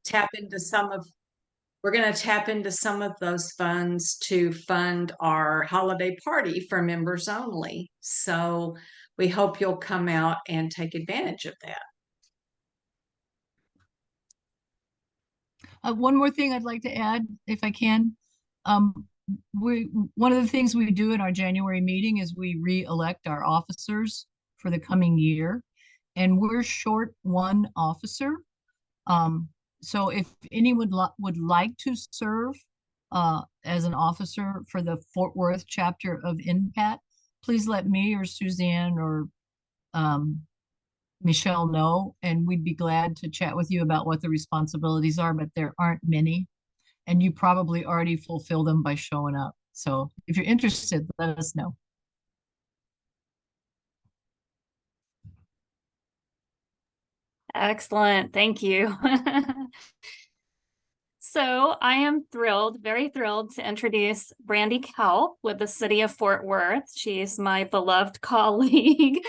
tap into some of we're going to tap into some of those funds to fund our holiday party for members only. So we hope you'll come out and take advantage of that. One more thing I'd like to add, if I can. One of the things we do in our January meeting is we re-elect our officers for the coming year, and we're short one officer. So if anyone would like to serve as an officer for the Fort Worth chapter of NPAT, please let me or Suzanne or Michelle know, and we'd be glad to chat with you about what the responsibilities are, but there aren't many, and you probably already fulfill them by showing up. So if you're interested, let us know. Excellent. Thank you. So I am thrilled, very thrilled to introduce Brandi Kelp with the City of Fort Worth. She's my beloved colleague.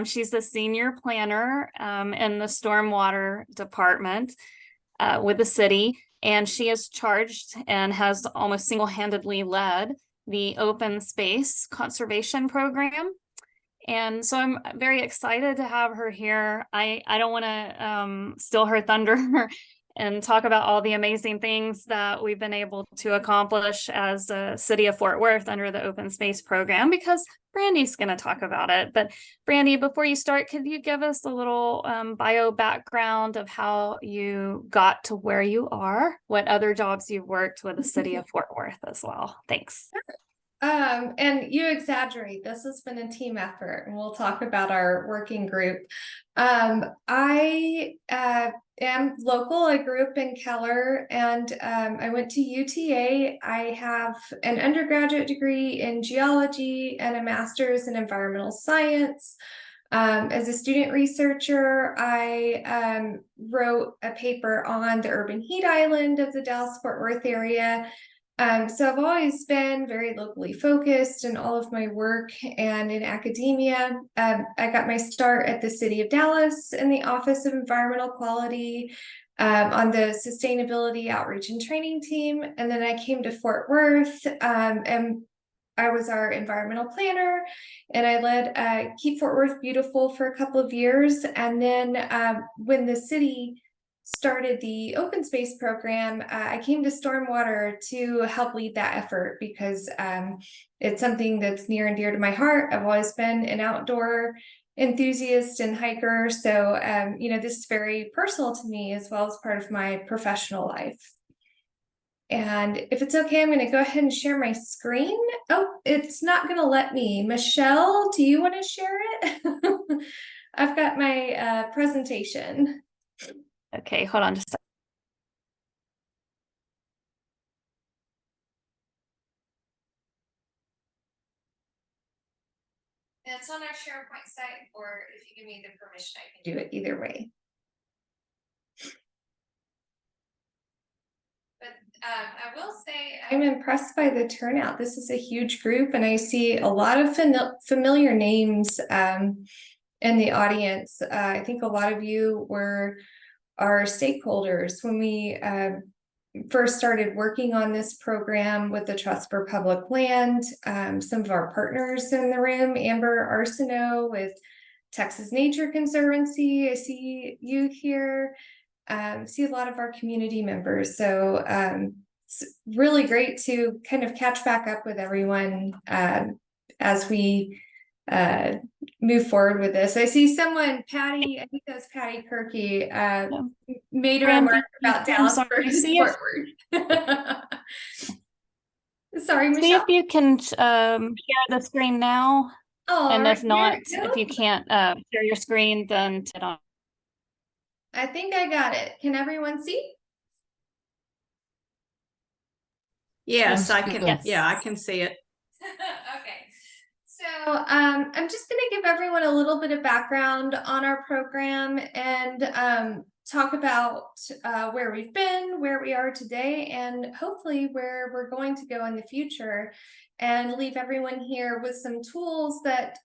She's the senior planner in the stormwater department with the city, and she is charged and has almost single-handedly led the open space conservation program. And so I'm very excited to have her here. I don't want to steal her thunder and talk about all the amazing things that we've been able to accomplish as a City of Fort Worth under the open space program, because Brandi's going to talk about it. But Brandi, before you start, could you give us a little bio background of how you got to where you are, what other jobs you've worked with the City of Fort Worth as well? Thanks. And you exaggerate. This has been a team effort, and we'll talk about our working group. I am local. I grew up in Keller, and I went to UTA. I have an undergraduate degree in geology and a master's in environmental science. As a student researcher, I wrote a paper on the urban heat island of the Dallas-Fort Worth area. So I've always been very locally focused in all of my work and in academia. I got my start at the City of Dallas in the Office of Environmental Quality on the Sustainability Outreach and Training team. And then I came to Fort Worth and I was our environmental planner, and I led Keep Fort Worth Beautiful for a couple of years. And then when the city started the open space program, I came to stormwater to help lead that effort because it's something that's near and dear to my heart. I've always been an outdoor enthusiast and hiker, so you know, this is very personal to me as well as part of my professional life. And if it's okay, I'm going to go ahead and share my screen. Oh, it's not going to let me. Michelle, do you want to share it? I've got my presentation. Okay, hold on just a second. It's on our SharePoint site, or if you give me the permission, I can do it either way. But I will say I'm impressed by the turnout. This is a huge group, and I see a lot of familiar names in the audience. I think a lot of you were our stakeholders when we first started working on this program with the Trust for Public Land. Some of our partners in the room, Amber Arsenault with Texas Nature Conservancy. I see you here. See a lot of our community members. So it's really great to kind of catch back up with everyone as we move forward with this. I see someone, Patty, I think that's Patty Kirky, made a remark about Dallas versus Fort Worth. Sorry, Michelle. See if you can share the screen now. Oh, and if not, no? if you can't share your screen, then sit on. I think I got it. Can everyone see? Yes, I can. Yes. Yeah, I can see it. Okay. So I'm just going to give everyone a little bit of background on our program and talk about where we've been, where we are today, and hopefully where we're going to go in the future, and leave everyone here with some tools that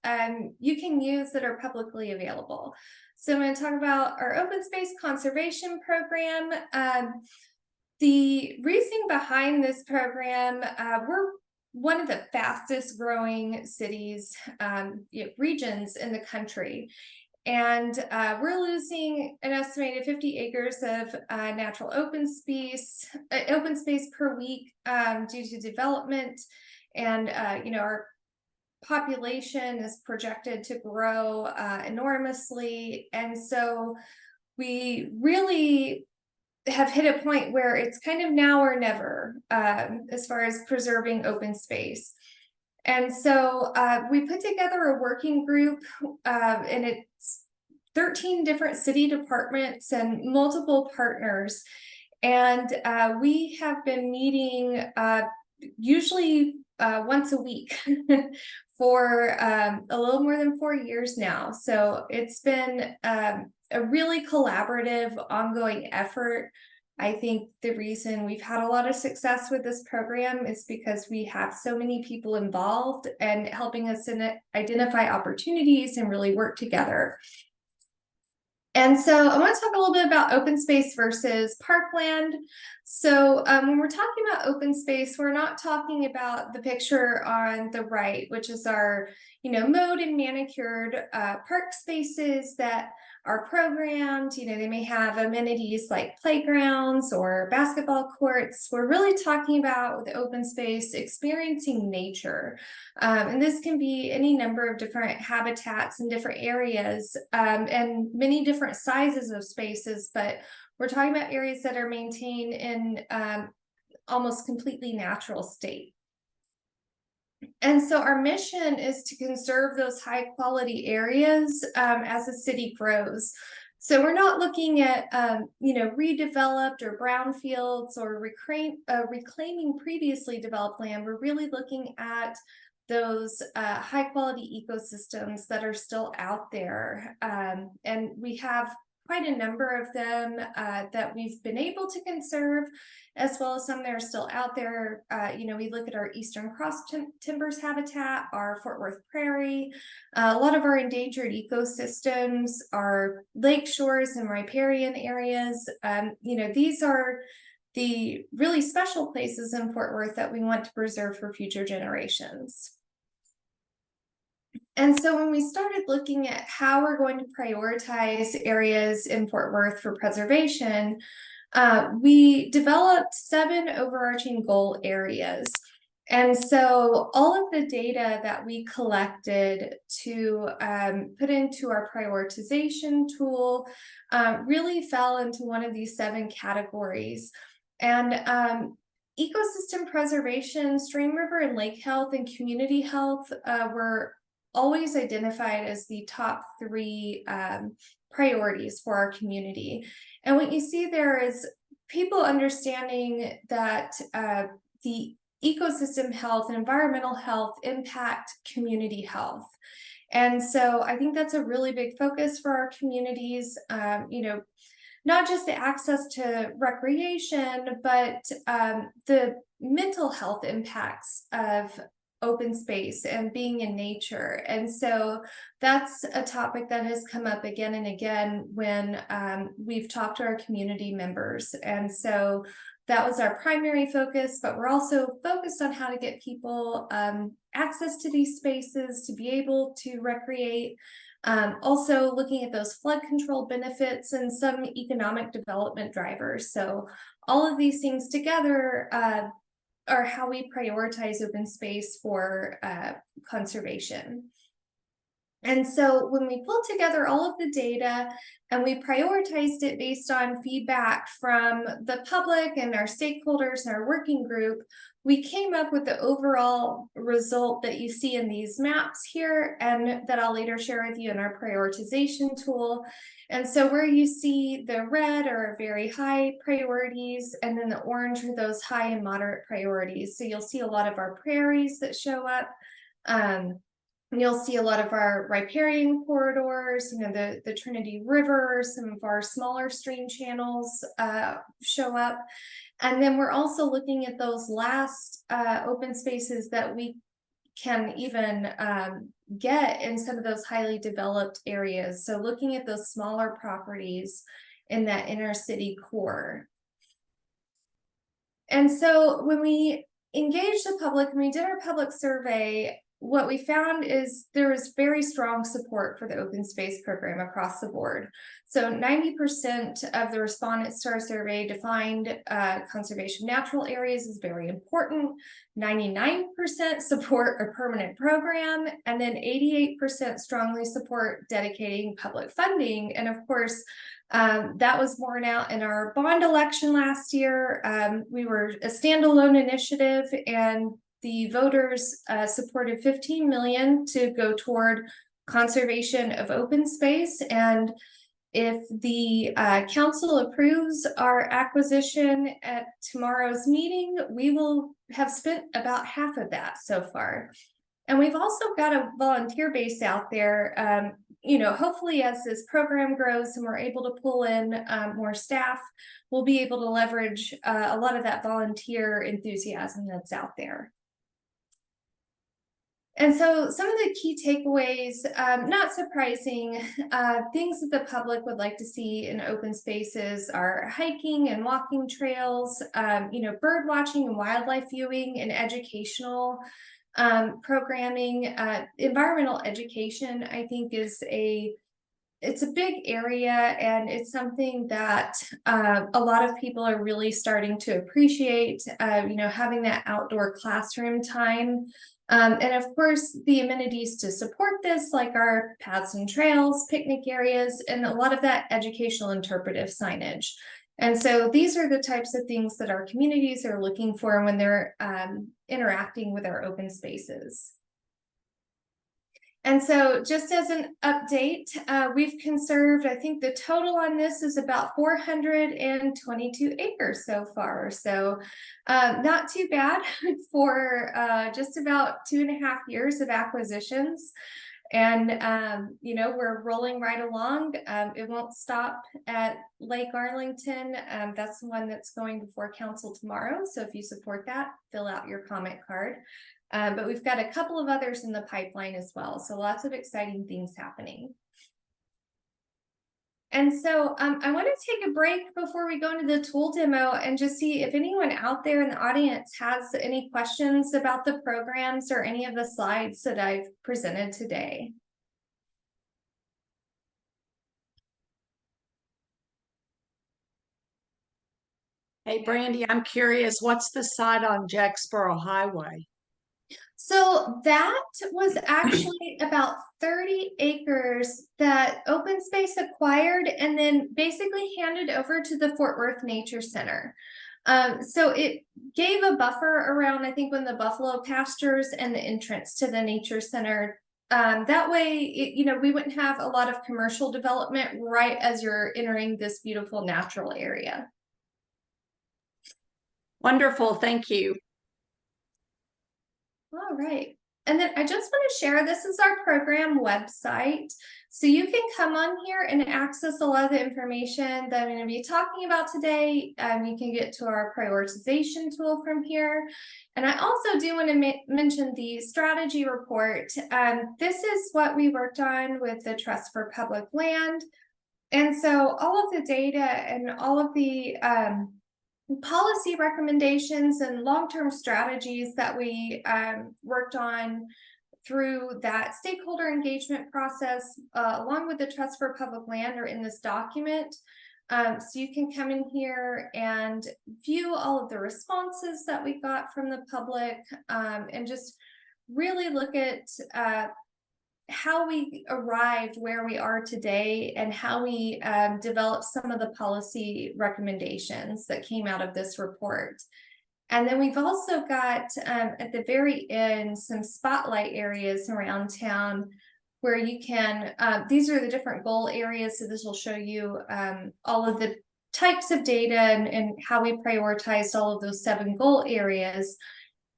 you can use that are publicly available. So I'm going to talk about our open space conservation program. The reasoning behind this program, we're one of the fastest growing cities, regions in the country. And we're losing an estimated 50 acres of natural open space per week due to development. And, our population is projected to grow enormously. And so we really have hit a point where it's kind of now or never as far as preserving open space. And so we put together a working group, and it's 13 different city departments and multiple partners. And we have been meeting usually once a week for a little more than 4 years now. So it's been a really collaborative, ongoing effort. I think the reason we've had a lot of success with this program is because we have so many people involved and helping us identify opportunities and really work together. And so I want to talk a little bit about open space versus parkland. So when we're talking about open space, we're not talking about the picture on the right, which is our, mowed and manicured park spaces that are programmed. They may have amenities like playgrounds or basketball courts. We're really talking about, with open space, experiencing nature. And this can be any number of different habitats in different areas and many different sizes of spaces, but we're talking about areas that are maintained in almost completely natural state. And so our mission is to conserve those high quality areas as the city grows. So we're not looking at, redeveloped or brownfields or reclaiming previously developed land. We're really looking at those high quality ecosystems that are still out there. And we have quite a number of them that we've been able to conserve, as well as some that are still out there. We look at our Eastern Cross Timbers habitat, our Fort Worth Prairie, a lot of our endangered ecosystems, our lake shores and riparian areas. These are the really special places in Fort Worth that we want to preserve for future generations. And so when we started looking at how we're going to prioritize areas in Fort Worth for preservation, we developed 7 overarching goal areas. And so all of the data that we collected to put into our prioritization tool really fell into one of these 7 categories. And ecosystem preservation, stream, river, and lake health, and community health were always identified as the top 3 priorities for our community. And what you see there is people understanding that the ecosystem health and environmental health impact community health. And so I think that's a really big focus for our communities, not just the access to recreation, but the mental health impacts of open space and being in nature. And so that's a topic that has come up again and again when we've talked to our community members. And so that was our primary focus, but we're also focused on how to get people access to these spaces to be able to recreate. Also looking at those flood control benefits and some economic development drivers. So all of these things together are how we prioritize open space for conservation. And so when we pulled together all of the data and we prioritized it based on feedback from the public and our stakeholders and our working group, we came up with the overall result that you see in these maps here and that I'll later share with you in our prioritization tool. And so where you see the red are very high priorities, and then the orange are those high and moderate priorities. So you'll see a lot of our prairies that show up. You'll see a lot of our riparian corridors, the Trinity River, some of our smaller stream channels show up. And then we're also looking at those last open spaces that we can even get in some of those highly developed areas. So looking at those smaller properties in that inner city core. And so when we engaged the public, when we did our public survey, what we found is there was very strong support for the open space program across the board. So 90% of the respondents to our survey defined conservation natural areas as very important. 99% support a permanent program, and then 88% strongly support dedicating public funding. And of course, that was borne out in our bond election last year. We were a standalone initiative, and the voters supported 15 million to go toward conservation of open space. And if the council approves our acquisition at tomorrow's meeting, we will have spent about half of that so far. And we've also got a volunteer base out there. You know, hopefully as this program grows and we're able to pull in more staff, we'll be able to leverage a lot of that volunteer enthusiasm that's out there. And so some of the key takeaways, not surprising, things that the public would like to see in open spaces are hiking and walking trails, you know, bird watching and wildlife viewing and educational programming. Environmental education, I think, is it's a big area, and it's something that a lot of people are really starting to appreciate, you know, having that outdoor classroom time. And of course, the amenities to support this, like our paths and trails, picnic areas, and a lot of that educational interpretive signage. And so these are the types of things that our communities are looking for when they're interacting with our open spaces. And so just as an update, we've conserved, I think the total on this is about 422 acres so far. So not too bad for just about 2.5 years of acquisitions. And, you know, we're rolling right along. It won't stop at Lake Arlington. That's the one that's going before council tomorrow. So if you support that, fill out your comment card. But we've got a couple of others in the pipeline as well. So lots of exciting things happening. And so I want to take a break before we go into the tool demo and just see if anyone out there in the audience has any questions about the programs or any of the slides that I've presented today. Hey, Brandi, I'm curious, what's the site on Jacksboro Highway? So that was actually about 30 acres that Open Space acquired and then basically handed over to the Fort Worth Nature Center. So it gave a buffer around, I think, when the buffalo pastures and the entrance to the Nature Center. That way, you know, we wouldn't have a lot of commercial development right as you're entering this beautiful natural area. Wonderful, thank you. All right. And then I just want to share, this is our program website. So you can come on here and access a lot of the information that I'm going to be talking about today. You can get to our prioritization tool from here. And I also do want to mention the strategy report. This is what we worked on with the Trust for Public Land. And so all of the data and all of the policy recommendations and long-term strategies that we worked on through that stakeholder engagement process, along with the Trust for Public Land, are in this document. So you can come in here and view all of the responses that we got from the public, and just really look at how we arrived where we are today and how we developed some of the policy recommendations that came out of this report. And then we've also got at the very end some spotlight areas around town where you can, these are the different goal areas. So this will show you all of the types of data and how we prioritized all of those 7 goal areas.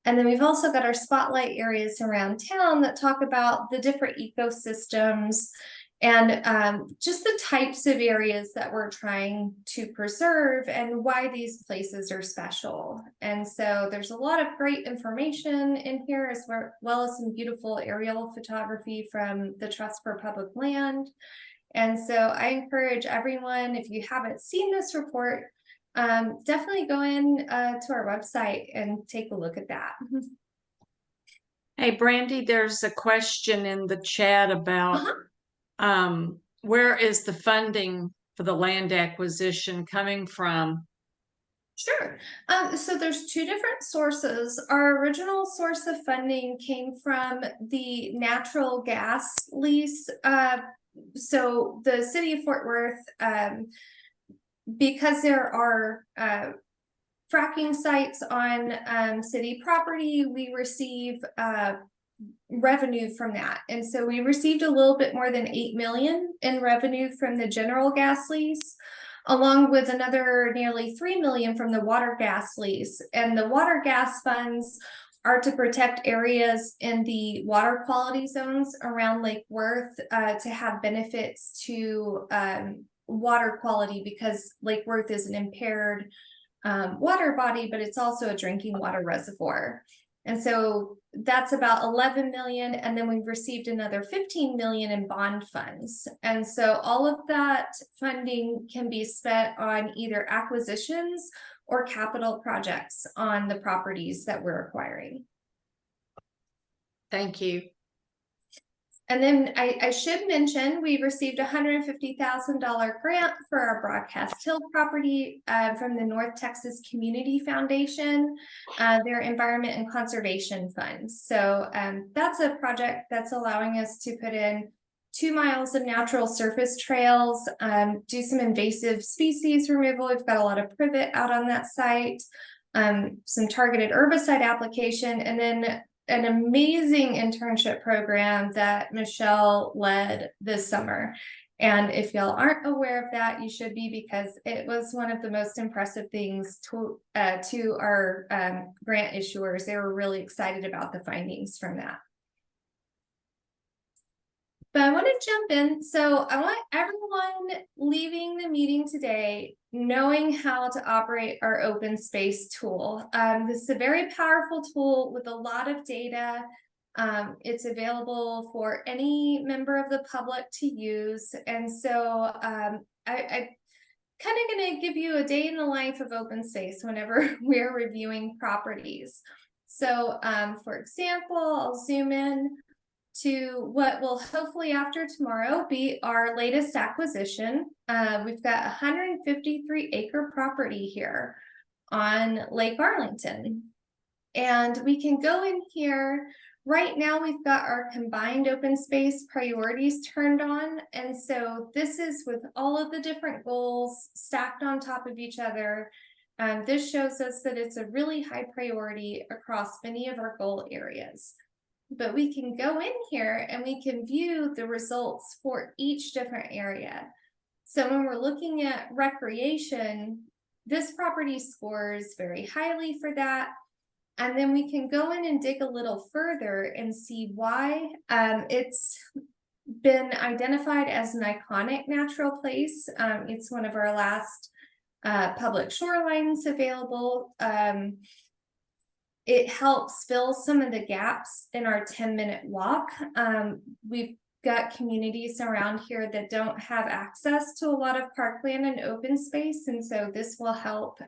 And then we've also got our spotlight areas around town that talk about the different ecosystems and just the types of areas that we're trying to preserve and why these places are special. And so there's a lot of great information in here, as well as some beautiful aerial photography from the Trust for Public Land. And so I encourage everyone, if you haven't seen this report, definitely go in to our website and take a look at that. Hey, Brandi, there's a question in the chat about where is the funding for the land acquisition coming from? Sure. So there's two different sources. Our original source of funding came from the natural gas lease. So the city of Fort Worth, because there are fracking sites on city property, we receive revenue from that. And so we received a little bit more than 8 million in revenue from the general gas lease, along with another nearly 3 million from the water gas lease. And the water gas funds are to protect areas in the water quality zones around Lake Worth to have benefits to water quality, because Lake Worth is an impaired water body, but it's also a drinking water reservoir. And so that's about 11 million. And then we've received another 15 million in bond funds. And so all of that funding can be spent on either acquisitions or capital projects on the properties that we're acquiring. Thank you. And then I should mention, we received a $150,000 grant for our Broadcast Hill property from the North Texas Community Foundation, their Environment and Conservation Fund. So that's a project that's allowing us to put in 2 miles of natural surface trails, do some invasive species removal. We've got a lot of privet out on that site, some targeted herbicide application, and then an amazing internship program that Michelle led this summer. And if y'all aren't aware of that, you should be, because it was one of the most impressive things to our grant issuers. They were really excited about the findings from that. But I want to jump in. So I want everyone leaving the meeting today knowing how to operate our open space tool. This is a very powerful tool with a lot of data. It's available for any member of the public to use. And so I kind of going to give you a day in the life of open space whenever we're reviewing properties. So for example, I'll zoom in to what will hopefully after tomorrow be our latest acquisition. We've got a 153-acre property here on Lake Arlington. And we can go in here. Right now we've got our combined open space priorities turned on. And so this is with all of the different goals stacked on top of each other. This shows us that it's a really high priority across many of our goal areas. But we can go in here and we can view the results for each different area. So when we're looking at recreation, this property scores very highly for that. And then we can go in and dig a little further and see why. It's been identified as an iconic natural place. It's one of our last public shorelines available. It helps fill some of the gaps in our 10-minute walk. We've got communities around here that don't have access to a lot of parkland and open space, and so this will help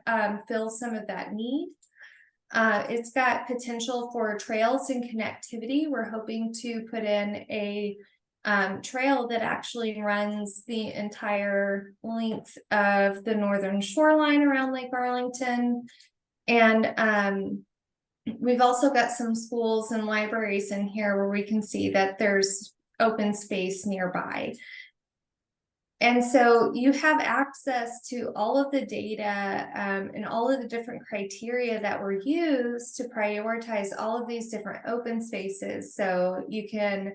fill some of that need. It's got potential for trails and connectivity. We're hoping to put in a trail that actually runs the entire length of the northern shoreline around Lake Arlington. And we've also got some schools and libraries in here where we can see that there's open space nearby. And so you have access to all of the data and all of the different criteria that were used to prioritize all of these different open spaces. So you can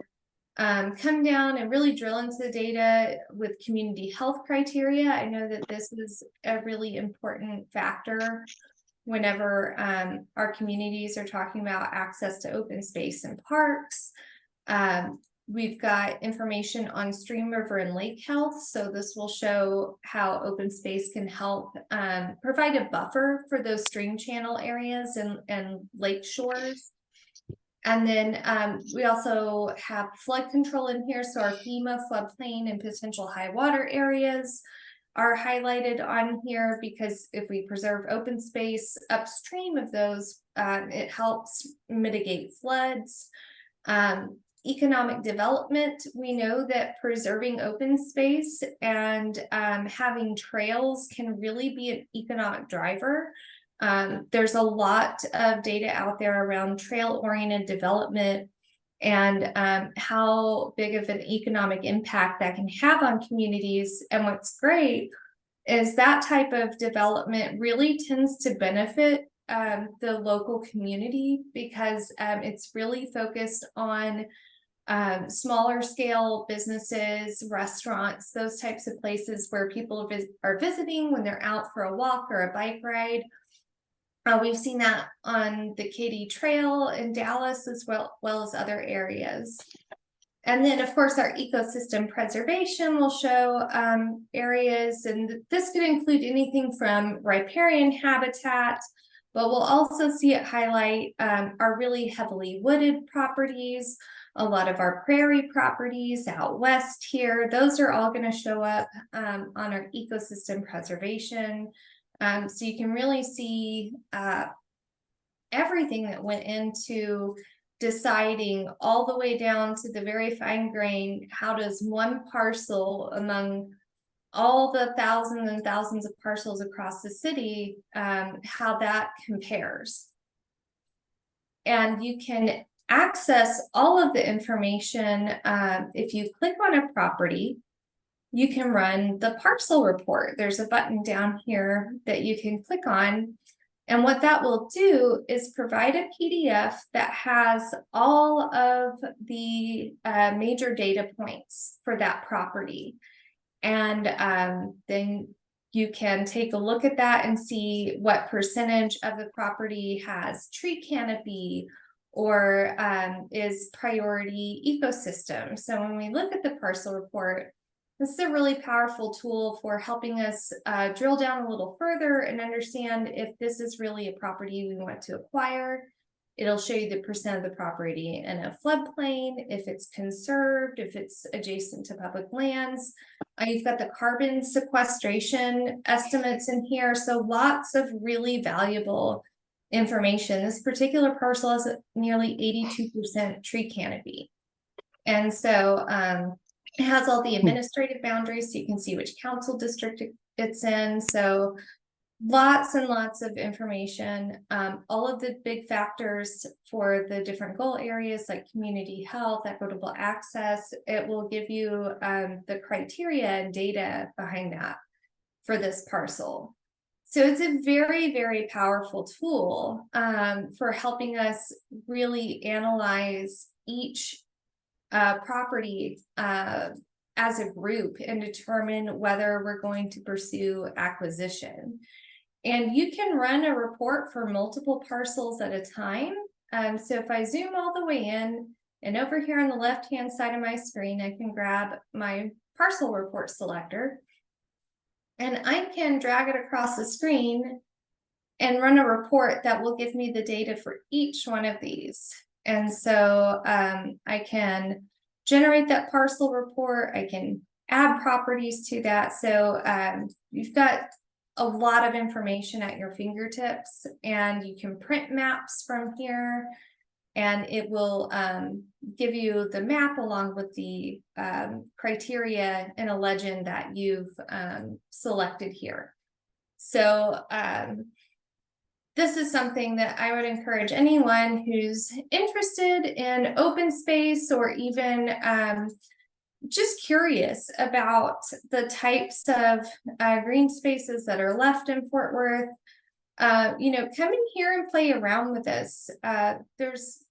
come down and really drill into the data with community health criteria. I know that this is a really important factor whenever our communities are talking about access to open space and parks. We've got information on stream, river, and lake health. So this will show how open space can help provide a buffer for those stream channel areas and lake shores. And then we also have flood control in here. So our FEMA floodplain and potential high water areas are highlighted on here, because if we preserve open space upstream of those, it helps mitigate floods. Economic development, we know that preserving open space and having trails can really be an economic driver. There's a lot of data out there around trail-oriented development and how big of an economic impact that can have on communities. And what's great is that type of development really tends to benefit the local community, because it's really focused on smaller scale businesses, restaurants, those types of places where people are visiting when they're out for a walk or a bike ride. We've seen that on the Katy Trail in Dallas, as well as other areas. And then, of course, our ecosystem preservation will show areas, and this could include anything from riparian habitat, but we'll also see it highlight our really heavily wooded properties, a lot of our prairie properties out west here. Those are all going to show up on our ecosystem preservation. So you can really see everything that went into deciding, all the way down to the very fine grain, how does one parcel among all the thousands and thousands of parcels across the city, how that compares. And you can access all of the information. If you click on a property, you can run the parcel report. There's a button down here that you can click on. And what that will do is provide a PDF that has all of the major data points for that property. And then you can take a look at that and see what percentage of the property has tree canopy or is priority ecosystem. So when we look at the parcel report, this is a really powerful tool for helping us drill down a little further and understand if this is really a property we want to acquire. It'll show you the percent of the property in a floodplain, if it's conserved, if it's adjacent to public lands. You've got the carbon sequestration estimates in here. So lots of really valuable information. This particular parcel has nearly 82% tree canopy. And so it has all the administrative boundaries, so you can see which council district it's in. So lots and lots of information. All of the big factors for the different goal areas like community health, equitable access. It will give you the criteria and data behind that for this parcel. So it's a very, very powerful tool for helping us really analyze each property as a group and determine whether we're going to pursue acquisition. And you can run a report for multiple parcels at a time. So if I zoom all the way in, and over here on the left-hand side of my screen, I can grab my parcel report selector, and I can drag it across the screen and run a report that will give me the data for each one of these. And so I can generate that parcel report. I can add properties to that. So you've got a lot of information at your fingertips, and you can print maps from here, and it will give you the map along with the criteria and a legend that you've selected here. So this is something that I would encourage anyone who's interested in open space, or even just curious about the types of green spaces that are left in Fort Worth. You know, come in here and play around with us. There's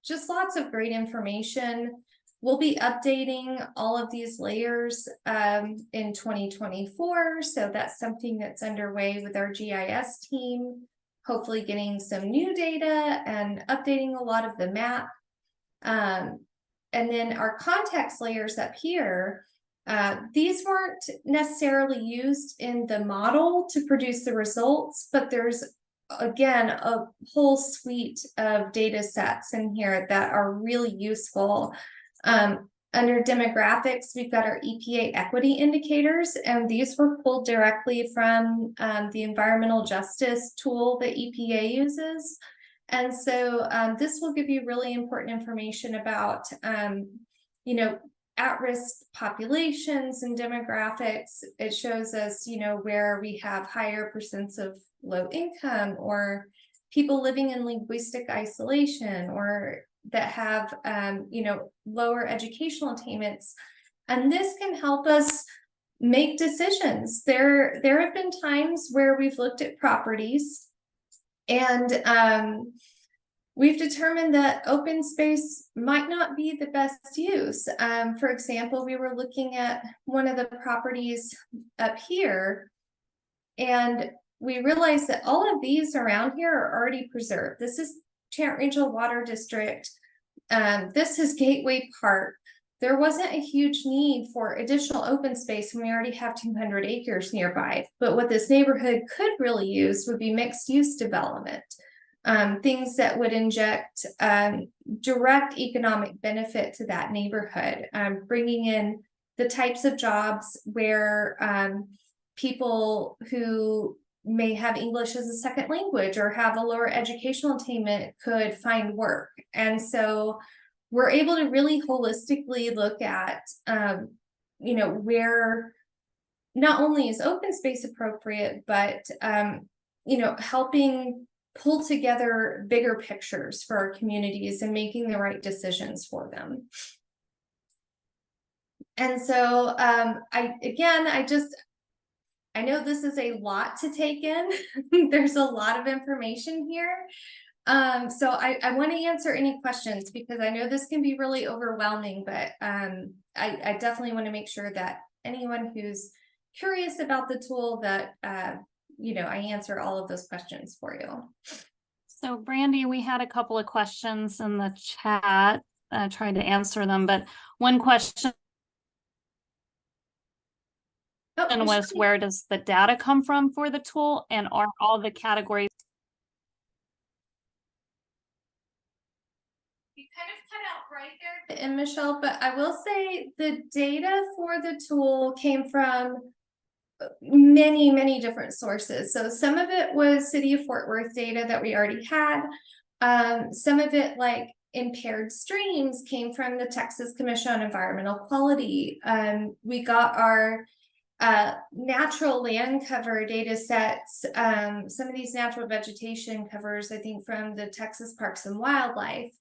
just lots of great information. We'll be updating all of these layers in 2024. So that's something that's underway with our GIS team, hopefully getting some new data and updating a lot of the map. and then our context layers up here, these weren't necessarily used in the model to produce the results, but there's, again, a whole suite of data sets in here that are really useful. Under demographics, we've got our EPA equity indicators, and these were pulled directly from the environmental justice tool that EPA uses. And so this will give you really important information about, you know, at-risk populations and demographics. It shows us, you know, where we have higher percents of low income, or people living in linguistic isolation, or that have, you know, lower educational attainments. And this can help us make decisions. There have been times where we've looked at properties and we've determined that open space might not be the best use. For example, we were looking at one of the properties up here, and we realized that all of these around here are already preserved. This is Tarrant Regional Water District. This is Gateway Park. There wasn't a huge need for additional open space when we already have 200 acres nearby. But what this neighborhood could really use would be mixed use development. Things that would inject direct economic benefit to that neighborhood, bringing in the types of jobs where people who may have English as a second language or have a lower educational attainment could find work. And so we're able to really holistically look at, you know, where not only is open space appropriate, but, you know, helping pull together bigger pictures for our communities and making the right decisions for them. And so I know this is a lot to take in. There's a lot of information here. So I want to answer any questions, because I know this can be really overwhelming, but I definitely want to make sure that anyone who's curious about the tool, that you know, I answer all of those questions for you. So Brandi, we had a couple of questions in the chat. I tried to answer them, but one question was, where does the data come from for the tool, and are all the categories? You kind of cut out right there, and Michelle, but I will say the data for the tool came from many different sources. So some of it was City of Fort Worth data that we already had. Some of it, like impaired streams, came from the Texas Commission on Environmental Quality. We got our natural land cover data sets. Some of these natural vegetation covers, I think, from the Texas Parks and Wildlife.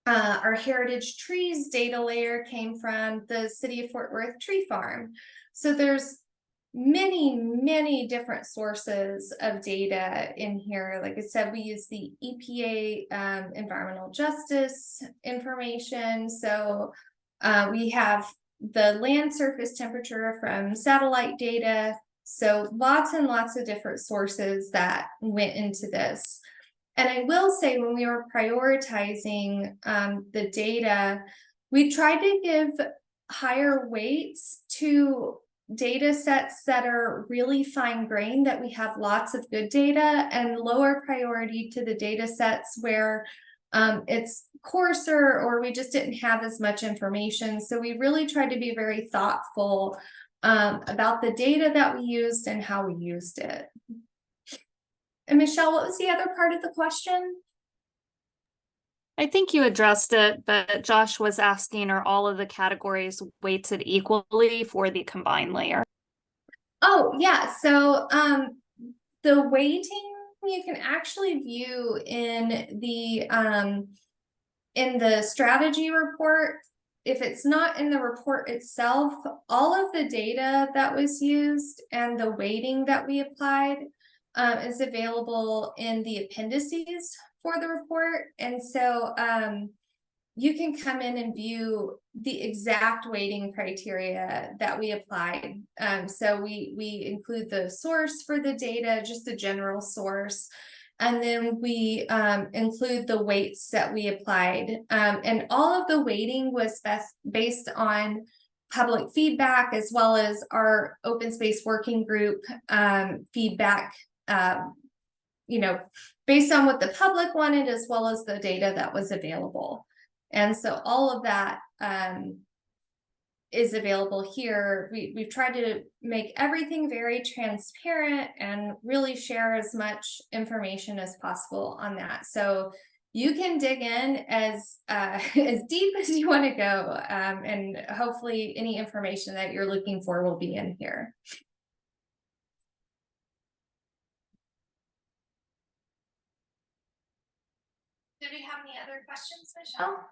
Our heritage trees data layer came from the City of Fort Worth Tree Farm. So there's many different sources of data in here. Like I said, we use the EPA environmental justice information. So we have the land surface temperature from satellite data. So lots and lots of different sources that went into this. And I will say, when we were prioritizing the data, we tried to give higher weights to data sets that are really fine grained, that we have lots of good data, and lower priority to the data sets where it's coarser, or we just didn't have as much information. So we really tried to be very thoughtful about the data that we used and how we used it. And Michelle, what was the other part of the question? I think you addressed it, but Josh was asking, are all of the categories weighted equally for the combined layer? Oh, yeah. So the weighting you can actually view in the strategy report. If it's not in the report itself, all of the data that was used and the weighting that we applied is available in the appendices for the report. And so you can come in and view the exact weighting criteria that we applied. So we include the source for the data, just the general source. And then we include the weights that we applied. And all of the weighting was based on public feedback, as well as our open space working group feedback, based on what the public wanted, as well as the data that was available. And so all of that is available here. We've tried to make everything very transparent and really share as much information as possible on that. So you can dig in as deep as you want to go, and hopefully any information that you're looking for will be in here. Did we have any other questions, Michelle?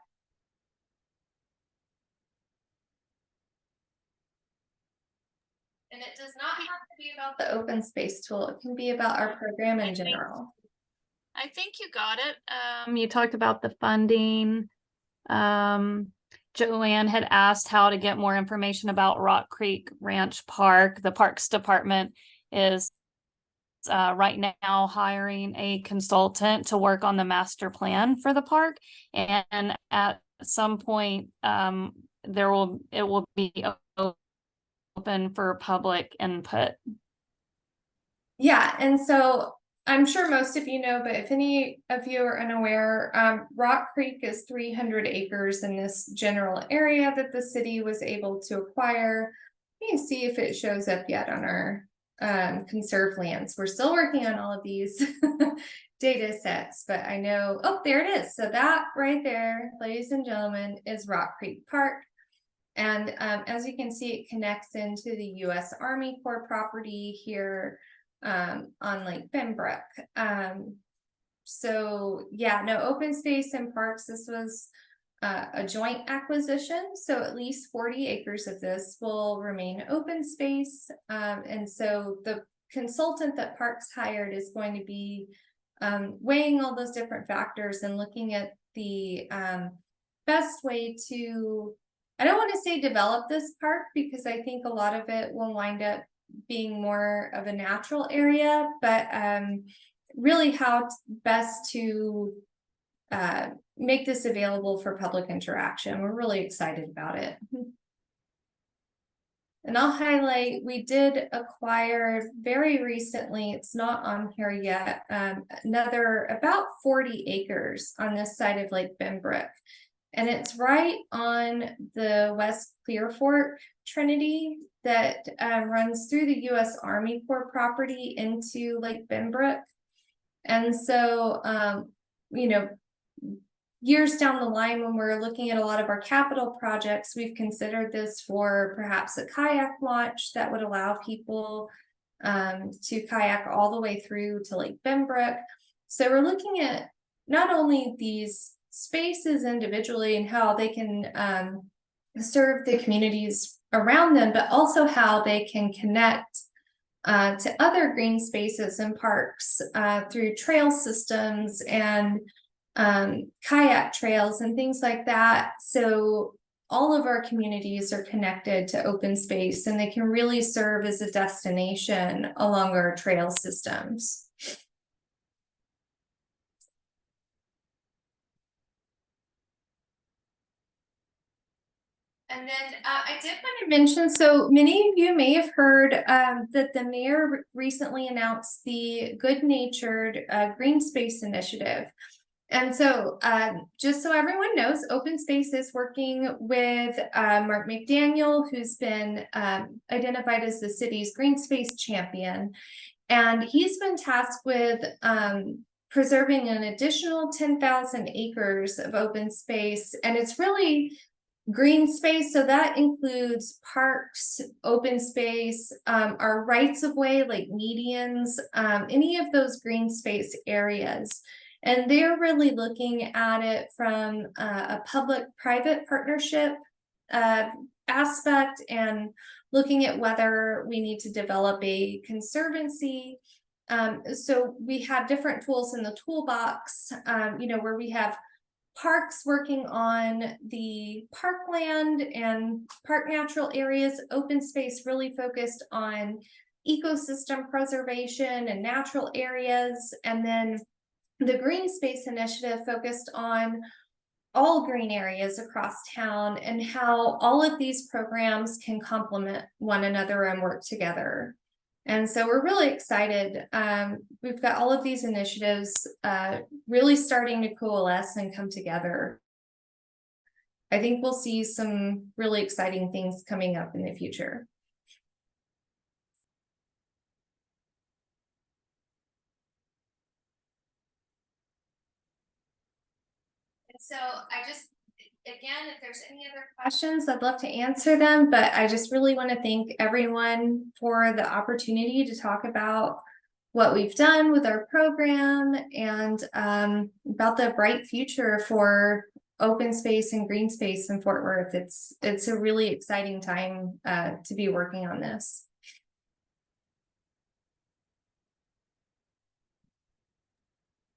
And it does not have to be about the open space tool. It can be about our program in general. I think you got it. You talked about the funding. Joanne had asked how to get more information about Rock Creek Ranch Park. The Parks Department is right now hiring a consultant to work on the master plan for the park. And at some point, it will be open for public input. Yeah, and so I'm sure most of you know, but if any of you are unaware, Rock Creek is 300 acres in this general area that the city was able to acquire. Let me see if it shows up yet on our conserve lands. We're still working on all of these data sets, but I know, oh, there it is. So that right there, ladies and gentlemen, is Rock Creek Park. And as you can see, it connects into the U.S. Army Corps property here on Lake Benbrook. So yeah, no, open space and parks. This was a joint acquisition. So at least 40 acres of this will remain open space. And so the consultant that Parks hired is going to be weighing all those different factors and looking at the best way to, I don't want to say develop this park, because I think a lot of it will wind up being more of a natural area, but really how best to make this available for public interaction. We're really excited about it. And I'll highlight, we did acquire very recently, it's not on here yet, another about 40 acres on this side of Lake Benbrook. And it's right on the West Clear Fork Trinity that runs through the U.S. Army Corps property into Lake Benbrook. And so, years down the line, when we're looking at a lot of our capital projects, we've considered this for perhaps a kayak launch that would allow people to kayak all the way through to Lake Benbrook. So we're looking at not only these spaces individually and how they can serve the communities around them, but also how they can connect to other green spaces and parks through trail systems and kayak trails and things like that. So all of our communities are connected to open space, and they can really serve as a destination along our trail systems. And then I did want to mention, so many of you may have heard that the mayor recently announced the Good Natured Green Space Initiative. And so just so everyone knows, Open Space is working with Mark McDaniel, who's been identified as the city's green space champion. And he's been tasked with preserving an additional 10,000 acres of open space. And it's really green space, so that includes parks, open space, our rights of way like medians, any of those green space areas. And they're really looking at it from a public-private partnership aspect, and looking at whether we need to develop a conservancy. So we have different tools in the toolbox, where we have parks working on the parkland and park natural areas, open space really focused on ecosystem preservation and natural areas, and then the green space initiative focused on all green areas across town and how all of these programs can complement one another and work together. And so we're really excited. We've got all of these initiatives really starting to coalesce and come together. I think we'll see some really exciting things coming up in the future. And so again, if there's any other questions, I'd love to answer them, but I just really want to thank everyone for the opportunity to talk about what we've done with our program and about the bright future for open space and green space in Fort Worth. It's a really exciting time to be working on this.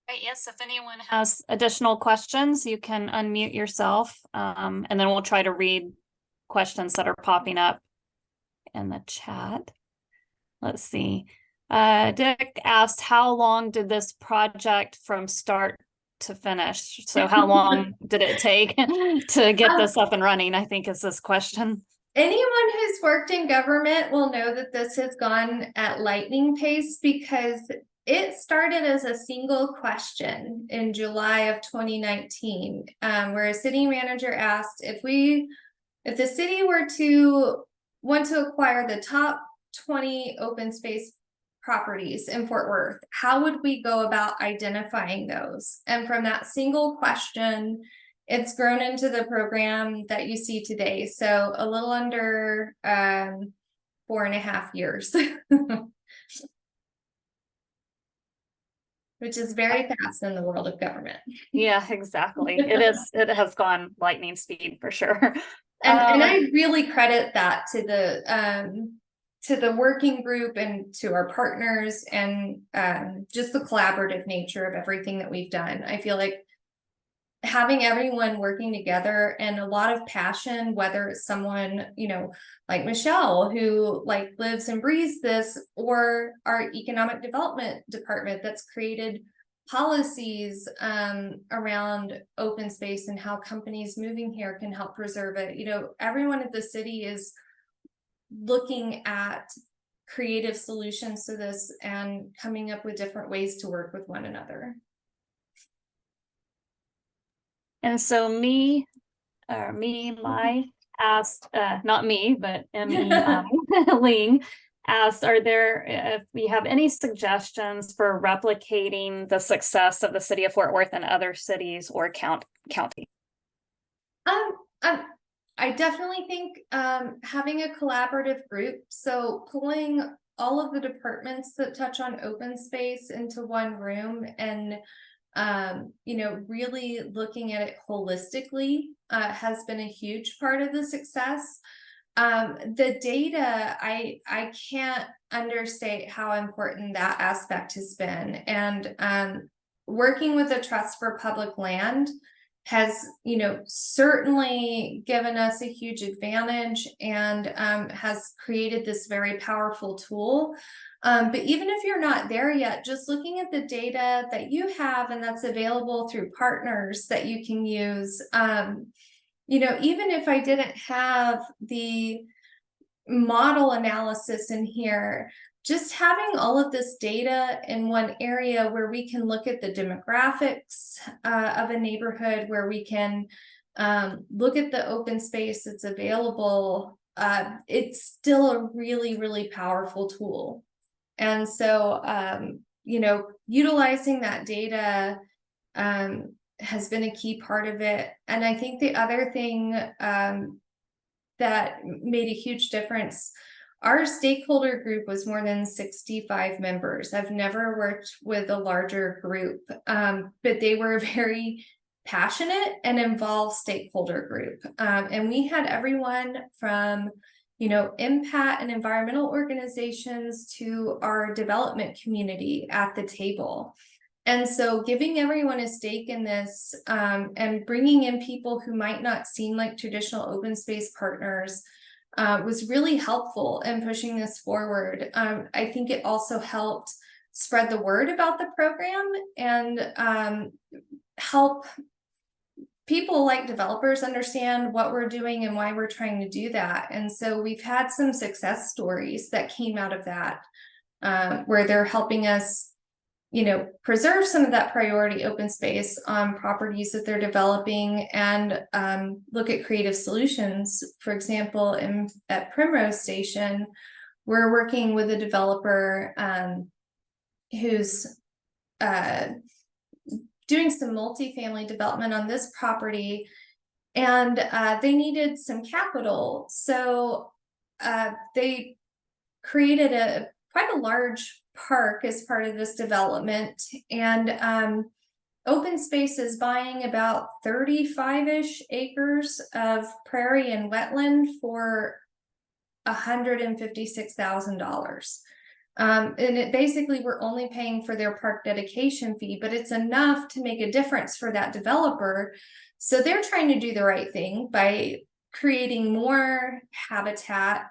Right, yes, if anyone has additional questions, you can unmute yourself, and then we'll try to read questions that are popping up in the chat. Let's see. Dick asked, how long did this project from start to finish? So how long did it take to get this up and running, I think is this question. Anyone who's worked in government will know that this has gone at lightning pace because it started as a single question in July of 2019, where a city manager asked if the city were to want to acquire the top 20 open space properties in Fort Worth, how would we go about identifying those? And from that single question, it's grown into the program that you see today. So a little under 4.5 years. Which is very fast in the world of government. Yeah, exactly. It has gone lightning speed for sure. And I really credit that to the working group and to our partners and just the collaborative nature of everything that we've done. I feel like having everyone working together and a lot of passion, whether it's someone, like Michelle, who lives and breathes this, or our economic development department that's created policies around open space and how companies moving here can help preserve it. Everyone at the city is looking at creative solutions to this and coming up with different ways to work with one another. And so my asked, not me, but Emmy Ling asked, if we have any suggestions for replicating the success of the city of Fort Worth in other cities or county? I definitely think having a collaborative group, so pulling all of the departments that touch on open space into one room and really looking at it holistically has been a huge part of the success. The data, I can't understate how important that aspect has been. And working with the Trust for Public Land has, certainly given us a huge advantage and has created this very powerful tool. But even if you're not there yet, just looking at the data that you have and that's available through partners that you can use, even if I didn't have the model analysis in here, just having all of this data in one area where we can look at the demographics of a neighborhood, where we can look at the open space that's available, it's still a really, really powerful tool. And so, utilizing that data has been a key part of it. And I think the other thing that made a huge difference, our stakeholder group was more than 65 members. I've never worked with a larger group, but they were very passionate and involved stakeholder group. And we had everyone from NPAT and environmental organizations to our development community at the table. And so giving everyone a stake in this and bringing in people who might not seem like traditional open space partners was really helpful in pushing this forward. I think it also helped spread the word about the program and help people like developers understand what we're doing and why we're trying to do that. And so we've had some success stories that came out of that, where they're helping us, preserve some of that priority open space on properties that they're developing and look at creative solutions. For example, at Primrose Station, we're working with a developer who's doing some multifamily development on this property, and they needed some capital. So they created quite a large park as part of this development, and open space is buying about 35-ish acres of prairie and wetland for $156,000. And it basically, we're only paying for their park dedication fee, but it's enough to make a difference for that developer. So they're trying to do the right thing by creating more habitat,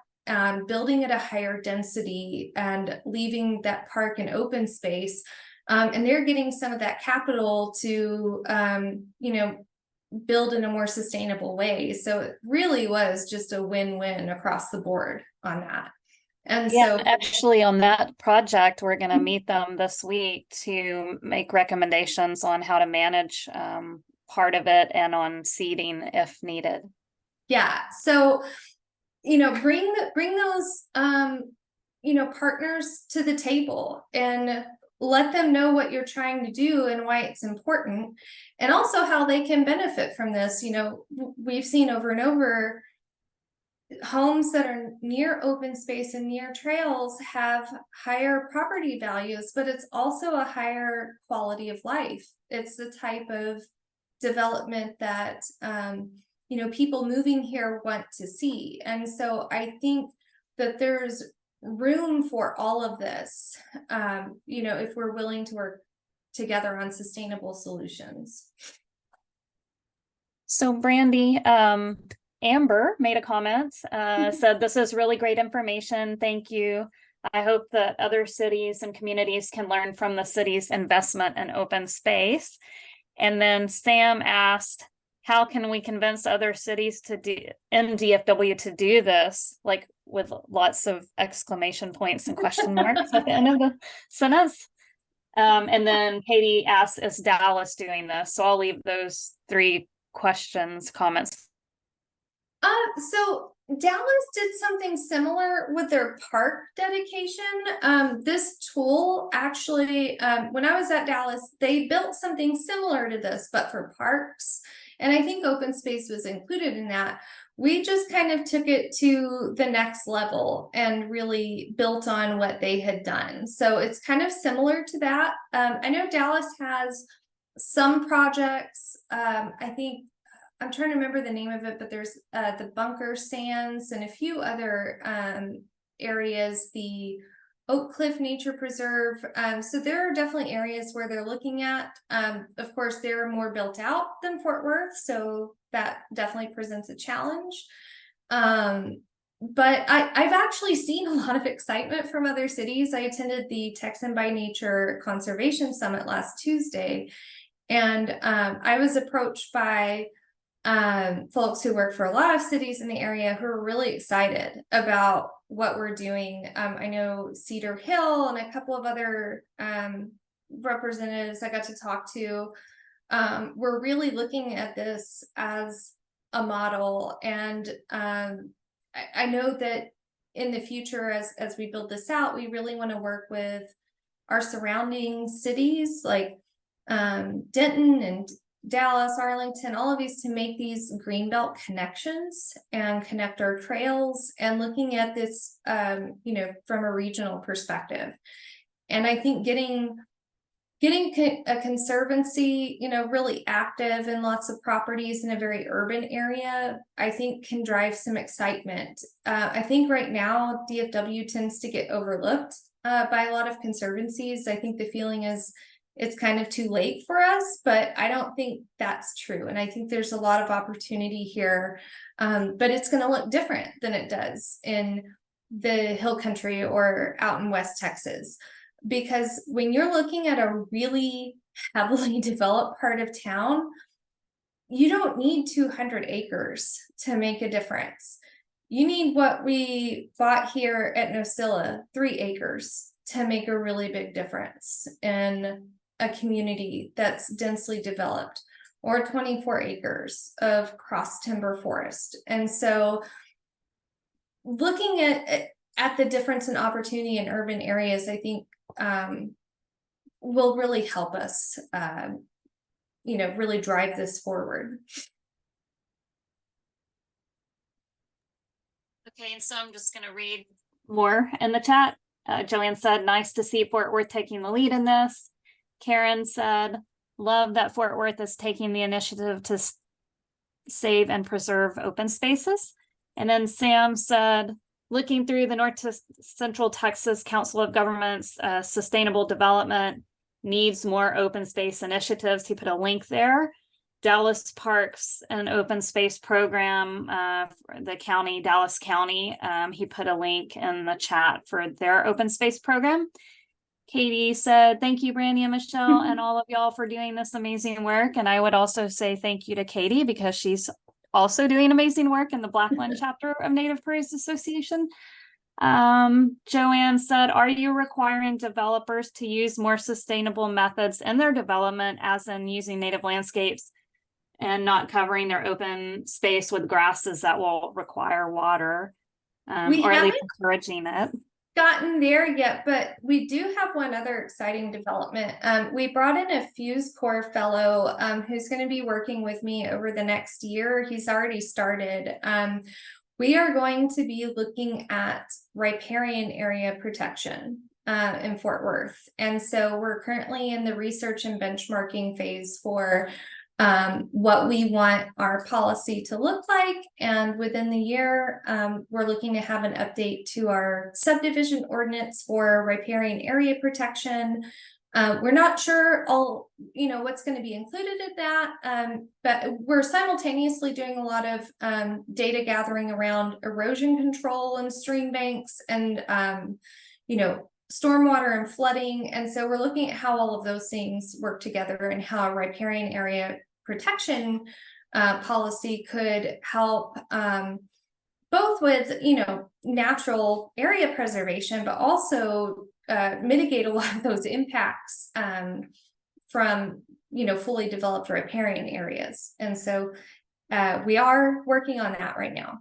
building at a higher density, and leaving that park and open space. And they're getting some of that capital to, build in a more sustainable way. So it really was just a win-win across the board on that. And Yeah, so actually on that project, we're going to meet them this week to make recommendations on how to manage part of it and on seeding if needed. yeah, so bring those partners to the table and let them know what you're trying to do and why it's important, and also how they can benefit from this. We've seen over and over, homes that are near open space and near trails have higher property values, but it's also a higher quality of life. It's the type of development that people moving here want to see. And so I think that there's room for all of this, if we're willing to work together on sustainable solutions. So Brandi, Amber made a comment, said, "This is really great information. Thank you. I hope that other cities and communities can learn from the city's investment in open space." And then Sam asked, "How can we convince other cities in DFW to do this?" Like with lots of exclamation points and question marks at the end of the sentence. And then Katie asked, "Is Dallas doing this?" So I'll leave those three comments. So Dallas did something similar with their park dedication. This tool actually, when I was at Dallas, they built something similar to this, but for parks. And I think open space was included in that. We just kind of took it to the next level and really built on what they had done. So it's kind of similar to that. I know Dallas has some projects. I think I'm trying to remember the name of it, but there's the Bunker Sands and a few other areas, the Oak Cliff Nature Preserve. So there are definitely areas where they're looking at. Of course, they're more built out than Fort Worth, so that definitely presents a challenge. But I've actually seen a lot of excitement from other cities. I attended the Texan by Nature Conservation Summit last Tuesday, and I was approached by folks who work for a lot of cities in the area who are really excited about what we're doing. I know Cedar Hill and a couple of other representatives I got to talk to. We're really looking at this as a model, and I know that in the future, as we build this out, we really want to work with our surrounding cities like Denton and Dallas, Arlington, all of these, to make these greenbelt connections and connect our trails, and looking at this, from a regional perspective. And I think getting a conservancy, really active in lots of properties in a very urban area, I think can drive some excitement. I think right now DFW tends to get overlooked by a lot of conservancies. I think the feeling is it's kind of too late for us, but I don't think that's true. And I think there's a lot of opportunity here, but it's going to look different than it does in the Hill Country or out in West Texas. because when you're looking at a really heavily developed part of town, you don't need 200 acres to make a difference. You need what we bought here at Nosilla, 3 acres, to make a really big difference in a community that's densely developed, or 24 acres of cross timber forest. And so looking at the difference in opportunity in urban areas, I think will really help us, really drive this forward. Okay, and so I'm just going to read more in the chat. Joanne said, nice to see Fort Worth taking the lead in this. Karen said, love that Fort Worth is taking the initiative to save and preserve open spaces. And then Sam said, looking through the North to Central Texas Council of Governments, sustainable development needs more open space initiatives. He put a link there. Dallas Parks and Open Space Program, for the county, Dallas County. He put a link in the chat for their open space program. Katie said, thank you, Brandi and Michelle, and all of y'all for doing this amazing work. And I would also say thank you to Katie, because she's also doing amazing work in the Blackland chapter of Native Prairies Association. Joanne said, are you requiring developers to use more sustainable methods in their development, as in using native landscapes and not covering their open space with grasses that will require water, or at least encouraging it? Gotten there yet, but we do have one other exciting development. We brought in a Fuse Corps fellow who's going to be working with me over the next year. He's already started. We are going to be looking at riparian area protection in Fort Worth. And so we're currently in the research and benchmarking phase for what we want our policy to look like. And within the year, we're looking to have an update to our subdivision ordinance for riparian area protection. We're not sure what's going to be included in that, but we're simultaneously doing a lot of data gathering around erosion control and stream banks and, stormwater and flooding. And so we're looking at how all of those things work together and how a riparian area protection policy could help both with natural area preservation, but also mitigate a lot of those impacts from fully developed riparian areas. And so we are working on that right now.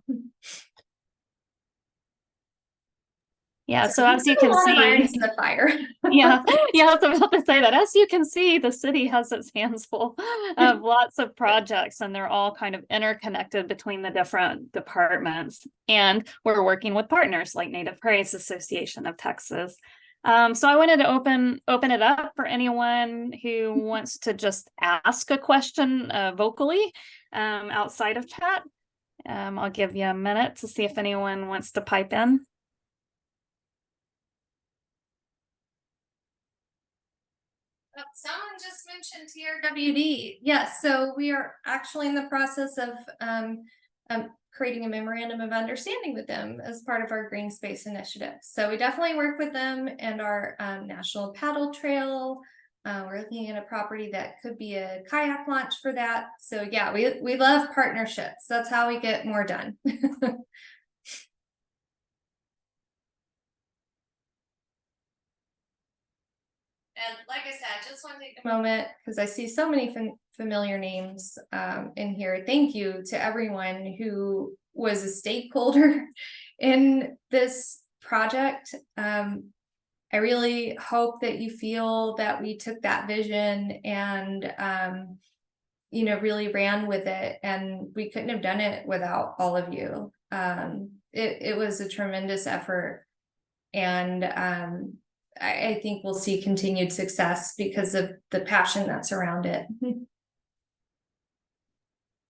Yeah, so as you can see, irons in the fire. yeah, I was about to say that. As you can see, the city has its hands full of lots of projects, and they're all kind of interconnected between the different departments. And we're working with partners like Native Prairies Association of Texas. So I wanted to open it up for anyone who wants to just ask a question vocally outside of chat. I'll give you a minute to see if anyone wants to pipe in. Someone just mentioned TRWD. Yes, so we are actually in the process of creating a memorandum of understanding with them as part of our green space initiative. So we definitely work with them and our national paddle trail. We're looking at a property that could be a kayak launch for that. So yeah, we love partnerships. That's how we get more done. And like I said, I just want to take a moment because I see so many familiar names in here. Thank you to everyone who was a stakeholder in this project. I really hope that you feel that we took that vision and, really ran with it, and we couldn't have done it without all of you. It was a tremendous effort, and I think we'll see continued success because of the passion that's around it.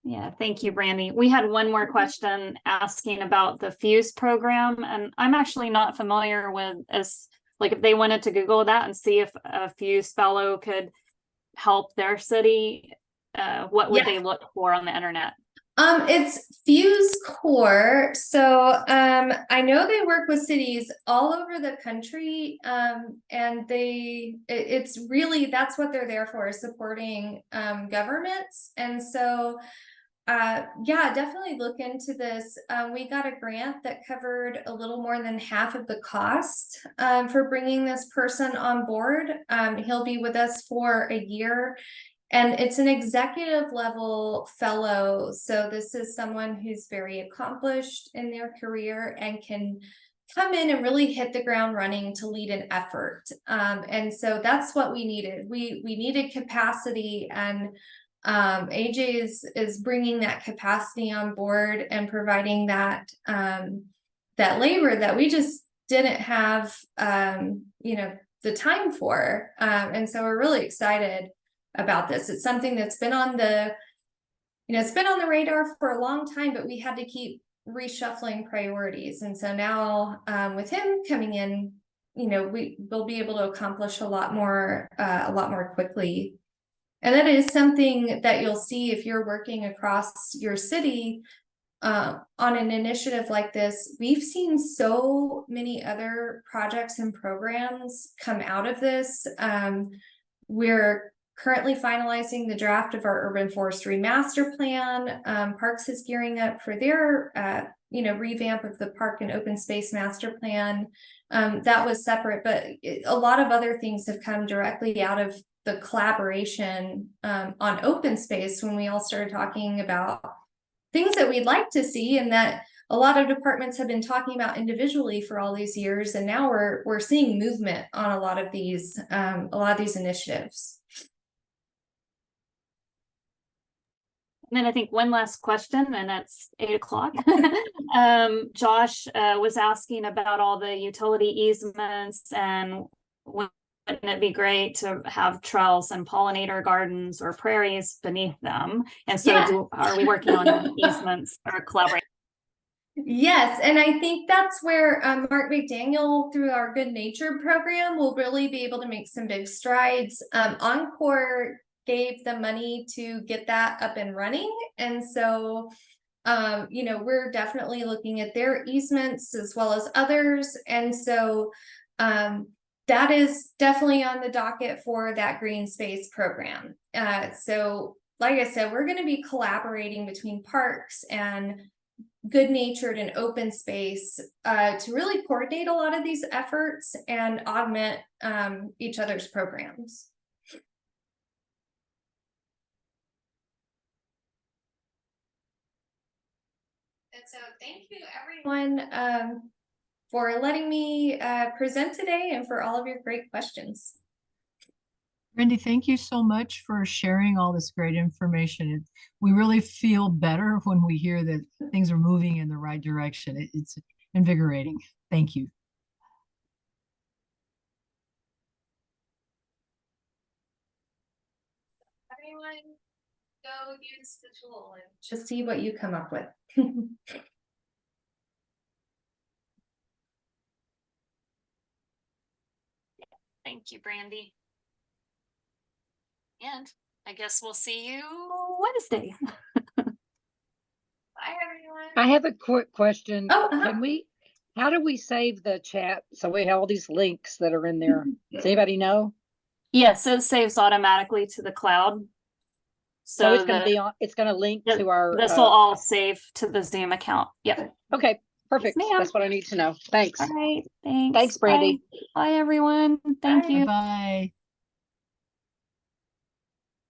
Yeah, thank you, Brandi. We had one more question asking about the Fuse program, and I'm actually not familiar with if they wanted to Google that and see if a Fuse fellow could help their city, what would they look for on the internet? It's Fuse Core. So I know they work with cities all over the country. And it's really, that's what they're there for, is supporting governments. And so yeah, definitely look into this. We got a grant that covered a little more than half of the cost for bringing this person on board. He'll be with us for a year. And it's an executive level fellow. So this is someone who's very accomplished in their career and can come in and really hit the ground running to lead an effort. And so that's what we needed. We needed capacity, and AJ is bringing that capacity on board and providing that that labor that we just didn't have you know, the time for. And so we're really excited about this. It's something that's been on the, you know, it's been on the radar for a long time, but we had to keep reshuffling priorities. And so now with him coming in, you know, we'll be able to accomplish a lot more quickly. And that is something that you'll see if you're working across your city on an initiative like this. We've seen so many other projects and programs come out of this. We're currently finalizing the draft of our urban forestry master plan. Parks is gearing up for their you know, revamp of the park and open space master plan. That was separate, but a lot of other things have come directly out of the collaboration on open space, when we all started talking about things that we'd like to see and that a lot of departments have been talking about individually for all these years. And now we're seeing movement on a lot of these initiatives. And then I think one last question, and it's 8 o'clock. Josh was asking about all the utility easements, and wouldn't it be great to have trails and pollinator gardens or prairies beneath them? And so Yeah. are we working on easements or collaborating? Yes, and I think that's where Mark McDaniel, through our Good Nature program, will really be able to make some big strides. Encore gave the money to get that up and running, and so you know, we're definitely looking at their easements as well as others, and so that is definitely on the docket for that green space program. So like I said, we're going to be collaborating between parks and good natured and open space to really coordinate a lot of these efforts and augment each other's programs. And so thank you everyone for letting me present today and for all of your great questions. Brandi, thank you so much for sharing all this great information. We really feel better when we hear that things are moving in the right direction. It's invigorating. Thank you. Everyone, go use the tool and just see what you come up with. Thank you, Brandi. And I guess we'll see you Wednesday. Bye, everyone. I have a quick question. Oh, How do we save the chat so we have all these links that are in there? Does anybody know? Yes, it saves automatically to the cloud. So it's going to be on, it's going to link to our. This will all save to the Zoom account. Yep. Okay, perfect. Yes, That's what I need to know. Thanks. all right. Thanks. Thanks, Brandi. Bye, everyone. Thank Bye. you. Bye.